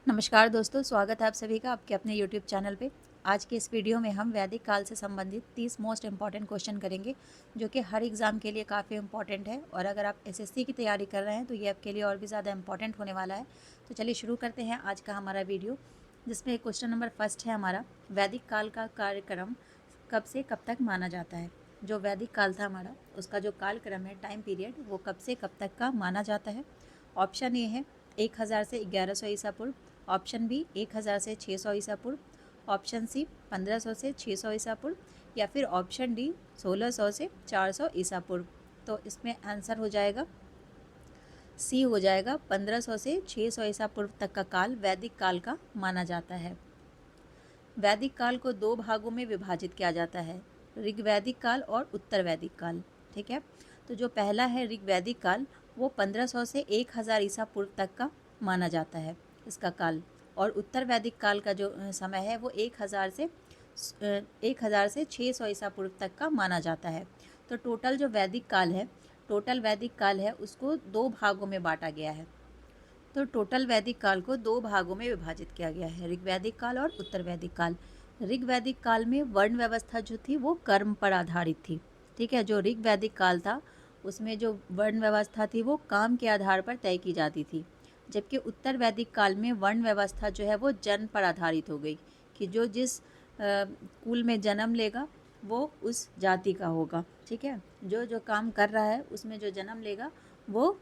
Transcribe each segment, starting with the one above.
नमस्कार दोस्तों, स्वागत है आप सभी का आपके अपने YouTube चैनल पे। आज के इस वीडियो में हम वैदिक काल से संबंधित 30 मोस्ट इम्पॉर्टेंट क्वेश्चन करेंगे, जो कि हर एग्ज़ाम के लिए काफ़ी इम्पॉर्टेंट है। और अगर आप एसएससी की तैयारी कर रहे हैं तो ये आपके लिए और भी ज़्यादा इम्पॉर्टेंट होने वाला है। तो चलिए शुरू करते हैं आज का हमारा वीडियो, जिसमें क्वेश्चन नंबर फर्स्ट है हमारा, वैदिक काल का कार्यक्रम कब से कब तक माना जाता है। जो वैदिक काल था हमारा, उसका जो कालक्रम है, टाइम पीरियड, वो कब से कब तक का माना जाता है। ऑप्शन ए है 1000 से 1100 ईसा पूर्व, ऑप्शन बी 1000 से 600 ईसा पूर्व, ऑप्शन सी 1500 से 600 ईसा पूर्व, या फिर ऑप्शन डी 1600 से 400 ईसा पूर्व। तो इसमें आंसर हो जाएगा सी हो जाएगा, 1500 से 600 ईसा पूर्व तक का काल वैदिक काल का माना जाता है। वैदिक काल को दो भागों में विभाजित किया जाता है, ऋग्वैदिक काल और उत्तर वैदिक काल। ठीक है, तो जो पहला है ऋग्वैदिक काल, वो 1500 से 1000 ईसा पूर्व तक का माना जाता है इसका काल। और उत्तर वैदिक काल का जो समय है वो 1000 से 600 ईसा पूर्व तक का माना जाता है। तो टोटल वैदिक काल है उसको दो भागों में बांटा गया है। तो टोटल वैदिक काल को दो भागों में विभाजित किया गया है, ऋग्वैदिक काल और उत्तर वैदिक काल। ऋग्वैदिक काल में वर्ण व्यवस्था जो थी वो कर्म पर आधारित थी। ठीक है, जो ऋग्वैदिक काल था उसमें जो वर्ण व्यवस्था थी वो काम के आधार पर तय की जाती थी। जबकि उत्तर वैदिक काल में वर्ण व्यवस्था जो है वो जन्म पर आधारित हो गई, कि जो जिस कुल में जन्म लेगा वो उस जाति का होगा। ठीक है, जो जो काम कर रहा है उसमें जो जन्म लेगा वो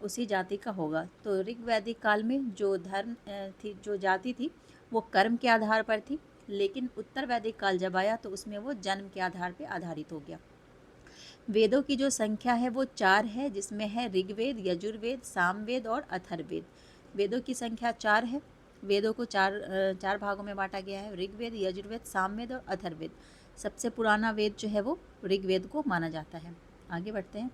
उसी जाति का होगा। तो ऋग्वैदिक काल में जो धर्म थी, जो जाति थी, वो कर्म के आधार पर थी। लेकिन उत्तर वैदिक काल जब आया तो उसमें वो जन्म के आधार पर आधारित हो गया। वेदों की जो संख्या है वो 4 है, जिसमें है ऋग्वेद, यजुर्वेद, सामवेद और अथर्ववेद। वेदों की संख्या 4 है। वेदों को चार भागों में बांटा गया है, ऋग्वेद, यजुर्वेद, सामवेद और अथर्ववेद। सबसे पुराना वेद जो है वो ऋग्वेद को माना जाता है। आगे बढ़ते हैं।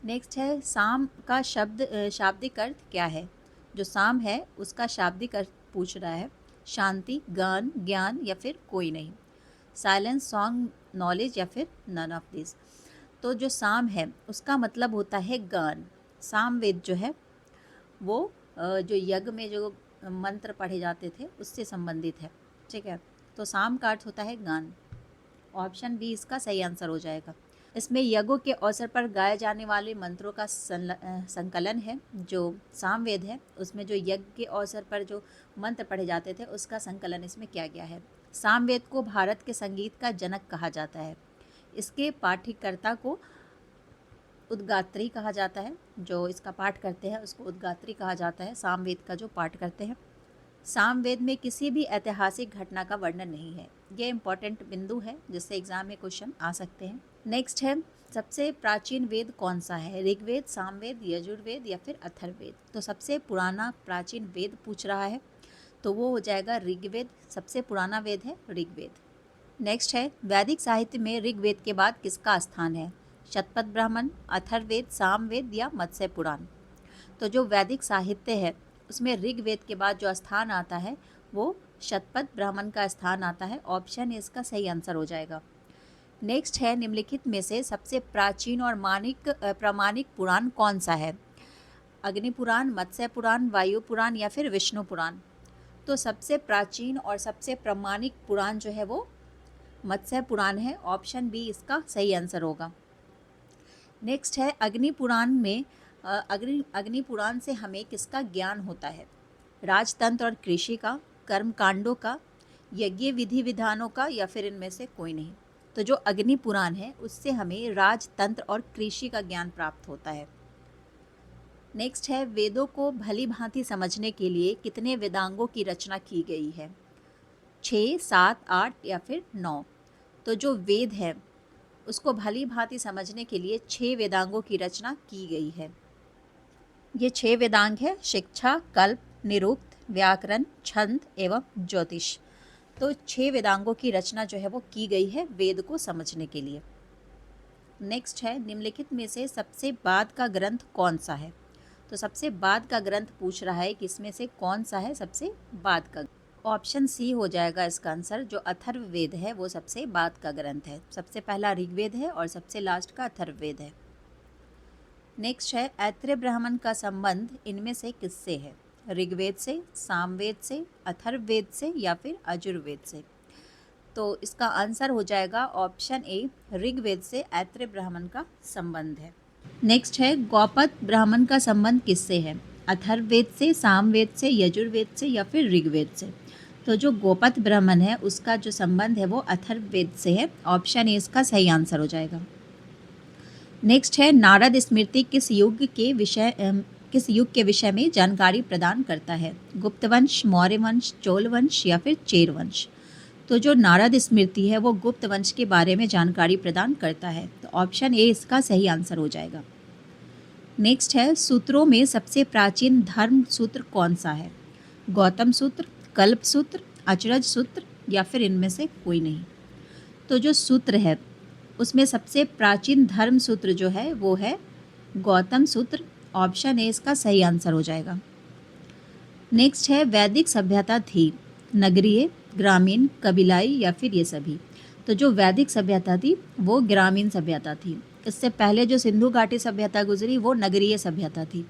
नेक्स्ट है, साम का शाब्दिक अर्थ क्या है। जो साम है उसका शाब्दिक अर्थ पूछ रहा है, शांति, गान, ज्ञान या फिर कोई नहीं, साइलेंस, सॉन्ग, नॉलेज या फिर नन ऑफ दिस। तो जो साम है उसका मतलब होता है गान। सामवेद जो है वो जो यज्ञ में जो मंत्र पढ़े जाते थे उससे संबंधित है। ठीक है, तो साम का अर्थ होता है गान। ऑप्शन बी इसका सही आंसर हो जाएगा। इसमें यज्ञों के अवसर पर गाए जाने वाले मंत्रों का संकलन है। जो सामवेद है उसमें जो यज्ञ के अवसर पर जो मंत्र पढ़े जाते थे उसका संकलन इसमें किया गया है। सामवेद को भारत के संगीत का जनक कहा जाता है। इसके पाठ्यकर्ता को उद्गात्री कहा जाता है। जो इसका पाठ करते हैं उसको उद्गात्री कहा जाता है, सामवेद का जो पाठ करते हैं। सामवेद में किसी भी ऐतिहासिक घटना का वर्णन नहीं है। ये इंपॉर्टेंट बिंदु है जिससे एग्जाम में क्वेश्चन आ सकते हैं। नेक्स्ट है, सबसे प्राचीन वेद कौन सा है, ऋग्वेद, सामवेद, यजुर्वेद या फिर अथर्ववेद। तो सबसे पुराना प्राचीन वेद पूछ रहा है, तो वो हो जाएगा ऋग्वेद। सबसे पुराना वेद है ऋग्वेद। नेक्स्ट है, वैदिक साहित्य में ऋग्वेद के बाद किसका स्थान है, शतपथ ब्राह्मण, अथर्ववेद, सामवेद या मत्स्य पुराण। तो जो वैदिक साहित्य है उसमें ऋग्वेद के बाद जो स्थान आता है वो शतपथ ब्राह्मण का स्थान आता है। ऑप्शन इसका सही आंसर हो जाएगा। नेक्स्ट है, निम्नलिखित में से सबसे प्राचीन और प्रामाणिक पुराण कौन सा है, अग्नि पुराण, मत्स्य पुराण, वायु पुराण या फिर विष्णु पुराण। तो सबसे प्राचीन और सबसे प्रामाणिक पुराण जो है वो मत्स्य पुराण है। ऑप्शन बी इसका सही आंसर होगा। नेक्स्ट है, अग्नि पुराण में अग्नि पुराण से हमें किसका ज्ञान होता है, राजतंत्र और कृषि का, कर्म कांडों का, यज्ञ विधि विधानों का या फिर इनमें से कोई नहीं। तो जो अग्नि पुराण है उससे हमें राजतंत्र और कृषि का ज्ञान प्राप्त होता है। नेक्स्ट है, वेदों को भली भांति समझने के लिए कितने वेदांगों की रचना की गई है, 6, 7, 8 या फिर 9। तो जो वेद है उसको भली भांति समझने के लिए 6 वेदांगों की रचना की गई है। ये 6 वेदांग है, शिक्षा, कल्प, निरुक्त, व्याकरण, छंद एवं ज्योतिष। तो 6 वेदांगों की रचना जो है वो की गई है वेद को समझने के लिए। नेक्स्ट है, निम्नलिखित में से सबसे बाद का ग्रंथ कौन सा है। तो सबसे बाद का ग्रंथ पूछ रहा है कि इसमें से कौन सा है सबसे बाद का। ऑप्शन सी हो जाएगा इसका आंसर। जो अथर्ववेद है वो सबसे बाद का ग्रंथ है। सबसे पहला ऋग्वेद है और सबसे लास्ट का अथर्ववेद है। नेक्स्ट है, ऐत्रेय ब्राह्मण का संबंध इनमें से किससे है, ऋग्वेद से, सामवेद से, अथर्ववेद से या फिर यजुर्वेद से। तो इसका आंसर हो जाएगा ऑप्शन ए, ऋग्वेद से ऐत्रेय ब्राह्मण का संबंध है। नेक्स्ट है, गौपद ब्राह्मण का संबंध किससे है? अथर्ववेद से, सामवेद से, यजुर्वेद से या फिर ऋग्वेद से। तो जो गोपद ब्राह्मण है उसका जो संबंध है वो अथर्ववेद से है। ऑप्शन ए इसका सही आंसर हो जाएगा। नेक्स्ट है, नारद स्मृति किस युग के विषय में जानकारी प्रदान करता है? गुप्त वंश, मौर्य वंश, चोल वंश या फिर चेर वंश। तो जो नारद स्मृति है वो गुप्त वंश के बारे में जानकारी प्रदान करता है। तो ऑप्शन ए इसका सही आंसर हो जाएगा। नेक्स्ट है, सूत्रों में सबसे प्राचीन धर्म सूत्र कौन सा है? गौतम सूत्र, कल्प सूत्र, अचरज सूत्र या फिर इनमें से कोई नहीं। तो जो सूत्र है उसमें सबसे प्राचीन धर्म सूत्र जो है वो है गौतम सूत्र। ऑप्शन ए इसका सही आंसर हो जाएगा। नेक्स्ट है, वैदिक सभ्यता थी नगरीय, ग्रामीण, कबीलाई या फिर ये सभी। तो जो वैदिक सभ्यता थी वो ग्रामीण सभ्यता थी। इससे पहले जो सिंधु घाटी सभ्यता गुजरी वो नगरीय सभ्यता थी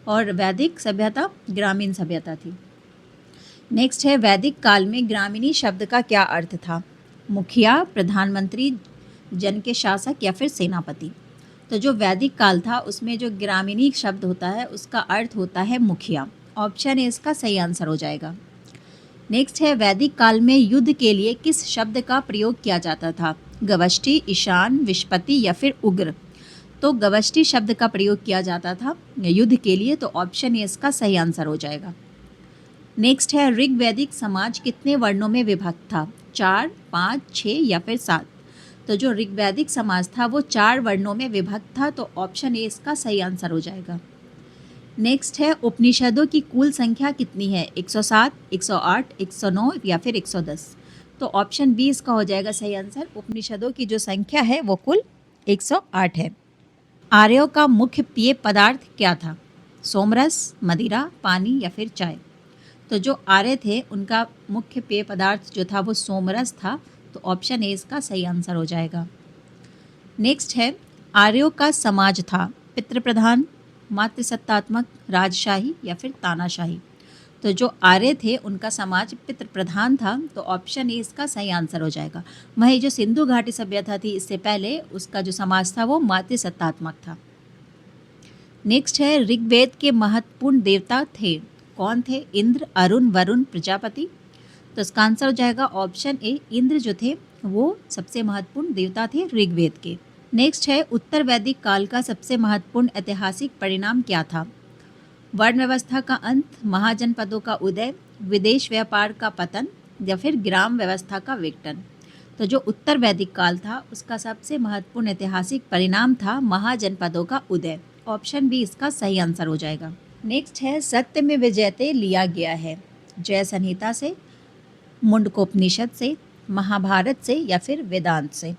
और वैदिक सभ्यता ग्रामीण सभ्यता थी। नेक्स्ट है, वैदिक काल में ग्रामीणी शब्द का क्या अर्थ था? मुखिया, प्रधानमंत्री, जन के शासक या फिर सेनापति। तो जो वैदिक काल था उसमें जो ग्रामीणी शब्द होता है उसका अर्थ होता है मुखिया। ऑप्शन ए इसका सही आंसर हो जाएगा। नेक्स्ट है, वैदिक काल में युद्ध के लिए किस शब्द का प्रयोग किया जाता था? गवष्टि, ईशान, विष्पति या फिर उग्र। तो गवष्टि शब्द का प्रयोग किया जाता था युद्ध के लिए। तो ऑप्शन ए इसका सही आंसर हो जाएगा। नेक्स्ट है, ऋग्वैदिक समाज कितने वर्णों में विभक्त था? 4, 5, 6 या फिर 7। तो जो ऋग्वैदिक समाज था वो 4 वर्णों में विभक्त था। तो ऑप्शन ए इसका सही आंसर हो जाएगा। नेक्स्ट है, उपनिषदों की कुल संख्या कितनी है? 107, 108, 109 या फिर 110। तो ऑप्शन बी इसका हो जाएगा सही आंसर। उपनिषदों की जो संख्या है वो कुल 108 है। आर्यों का मुख्य पेय पदार्थ क्या था? सोमरस, मदिरा, पानी या फिर चाय। तो जो आर्य थे उनका मुख्य पेय पदार्थ जो था वो सोमरस था। तो ऑप्शन ए इसका सही आंसर हो जाएगा। नेक्स्ट है, आर्यों का समाज था पितृप्रधान, मातृसत्तात्मक, राजशाही या फिर तानाशाही। तो जो आर्य थे उनका समाज पितृप्रधान था। तो ऑप्शन ए इसका सही आंसर हो जाएगा। वहीं जो सिंधु घाटी सभ्यता थी इससे पहले उसका जो समाज था वो मातृसत्तात्मक था। नेक्स्ट है, ऋग्वेद के महत्वपूर्ण देवता थे कौन थे? इंद्र, अरुण, वरुण, प्रजापति। तो इसका आंसर हो जाएगा ऑप्शन ए, इंद्र जो थे वो सबसे महत्वपूर्ण देवता थे ऋग्वेद के। नेक्स्ट है, उत्तर वैदिक काल का सबसे महत्वपूर्ण ऐतिहासिक परिणाम क्या था? वर्ण व्यवस्था का अंत, महाजनपदों का उदय, विदेश व्यापार का पतन या फिर ग्राम व्यवस्था का विघटन। तो जो उत्तर वैदिक काल था उसका सबसे महत्वपूर्ण ऐतिहासिक परिणाम था महाजनपदों का उदय। ऑप्शन बी इसका सही आंसर हो जाएगा। नेक्स्ट है, सत्य में विजयते लिया गया है जय संहिता से, मुंडकोपनिषद से, महाभारत से या फिर वेदांत से।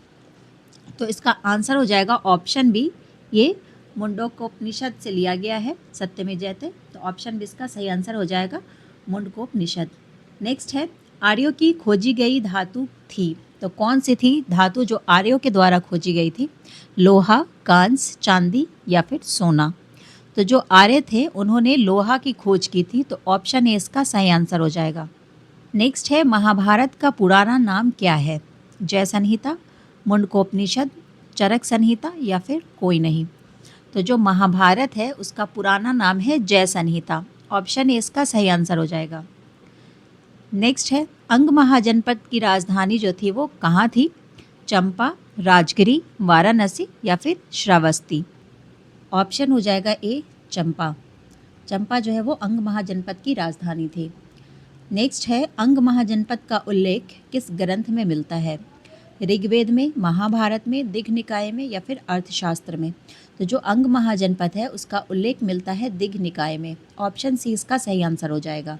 तो इसका आंसर हो जाएगा ऑप्शन बी, ये मुंडकोपनिषद से लिया गया है सत्य में जयते। तो ऑप्शन बी इसका सही आंसर हो जाएगा मुंडकोपनिषद। नेक्स्ट है, आर्यों की खोजी गई धातु थी। तो कौन सी थी धातु जो आर्यों के द्वारा खोजी गई थी? लोहा, कांस्य, चांदी या फिर सोना। तो जो आर्य थे उन्होंने लोहा की खोज की थी। तो ऑप्शन ए इसका सही आंसर हो जाएगा। नेक्स्ट है, महाभारत का पुराना नाम क्या है? जय संहिता, मुंडकोपनिषद, चरक संहिता या फिर कोई नहीं। तो जो महाभारत है उसका पुराना नाम है जय संहिता। ऑप्शन ए इसका सही आंसर हो जाएगा। नेक्स्ट है, अंग महाजनपद की राजधानी जो थी वो कहाँ थी? चंपा, राजगिरी, वाराणसी या फिर श्रावस्ती। ऑप्शन हो जाएगा ए, चंपा। चंपा जो है वो अंग महाजनपद की राजधानी थी। नेक्स्ट है, अंग महाजनपद का उल्लेख किस ग्रंथ में मिलता है? ऋग्वेद में, महाभारत में, दिग् निकाय में या फिर अर्थशास्त्र में। तो जो अंग महाजनपद है उसका उल्लेख मिलता है दिग् निकाय में। ऑप्शन सी इसका सही आंसर हो जाएगा।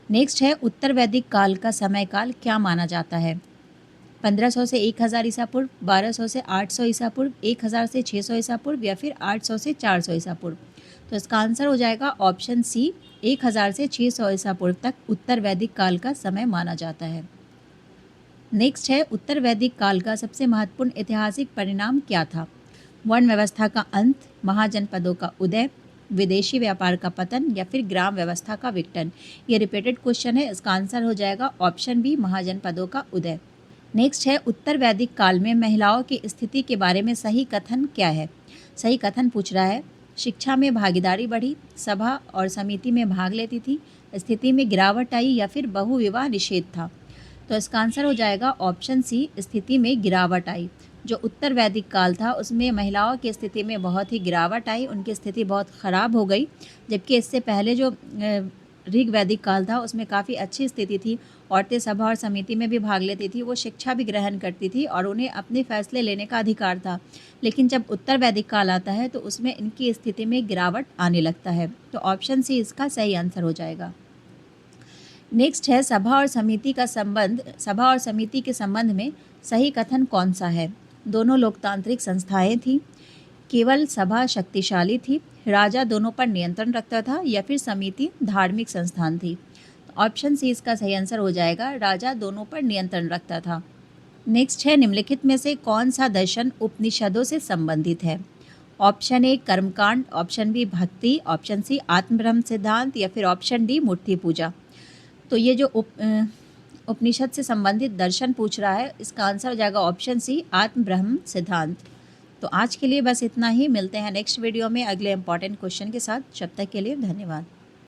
नेक्स्ट है, उत्तर वैदिक काल का समय काल क्या माना जाता है? 1500 से 1000 ईसा पूर्व, 1200 से 800 ईसा पूर्व, 1000 से 600 ईसा पूर्व या फिर 800 से 400 ईसा पूर्व। तो इसका आंसर हो जाएगा ऑप्शन सी, 1000 से 600 ईसा पूर्व तक उत्तर वैदिक काल का समय माना जाता है। नेक्स्ट है, उत्तर वैदिक काल का सबसे महत्वपूर्ण ऐतिहासिक परिणाम क्या था? वर्ण व्यवस्था का अंत, महाजनपदों का उदय, विदेशी व्यापार का पतन या फिर ग्राम व्यवस्था का विघटन। ये रिपीटेड क्वेश्चन है, इसका आंसर हो जाएगा ऑप्शन बी, महाजनपदों का उदय। नेक्स्ट है, उत्तर वैदिक काल में महिलाओं की स्थिति के बारे में सही कथन क्या है। सही कथन पूछ रहा है, शिक्षा में भागीदारी बढ़ी, सभा और समिति में भाग लेती थी, स्थिति में गिरावट आई या फिर बहुविवाह निषेध था। तो इसका आंसर हो जाएगा ऑप्शन सी, स्थिति में गिरावट आई। जो उत्तर वैदिक काल था उसमें महिलाओं की स्थिति में बहुत ही गिरावट आई, उनकी स्थिति बहुत ख़राब हो गई। जबकि इससे पहले जो ऋग वैदिक काल था उसमें काफ़ी अच्छी स्थिति थी, औरतें सभा और समिति में भी भाग लेती थी, वो शिक्षा भी ग्रहण करती थी और उन्हें अपने फैसले लेने का अधिकार था। लेकिन जब उत्तर वैदिक काल आता है तो उसमें इनकी स्थिति में गिरावट आने लगता है। तो ऑप्शन सी इसका सही आंसर हो जाएगा। नेक्स्ट है, सभा और समिति के संबंध में सही कथन कौन सा है। दोनों लोकतांत्रिक संस्थाएं थीं, केवल सभा शक्तिशाली थी, राजा दोनों पर नियंत्रण रखता था या फिर समिति धार्मिक संस्थान थी। तो ऑप्शन सी इसका सही आंसर हो जाएगा, राजा दोनों पर नियंत्रण रखता था। नेक्स्ट है, निम्नलिखित में से कौन सा दर्शन उपनिषदों से संबंधित है। ऑप्शन ए कर्मकांड, ऑप्शन बी भक्ति, ऑप्शन सी आत्मब्रह्म सिद्धांत या फिर ऑप्शन डी मूर्ति पूजा। तो ये जो उपनिषद से संबंधित दर्शन पूछ रहा है, इसका आंसर हो जाएगा ऑप्शन सी, आत्म ब्रह्म सिद्धांत। तो आज के लिए बस इतना ही, मिलते हैं नेक्स्ट वीडियो में अगले इंपॉर्टेंट क्वेश्चन के साथ। जब तक के लिए धन्यवाद।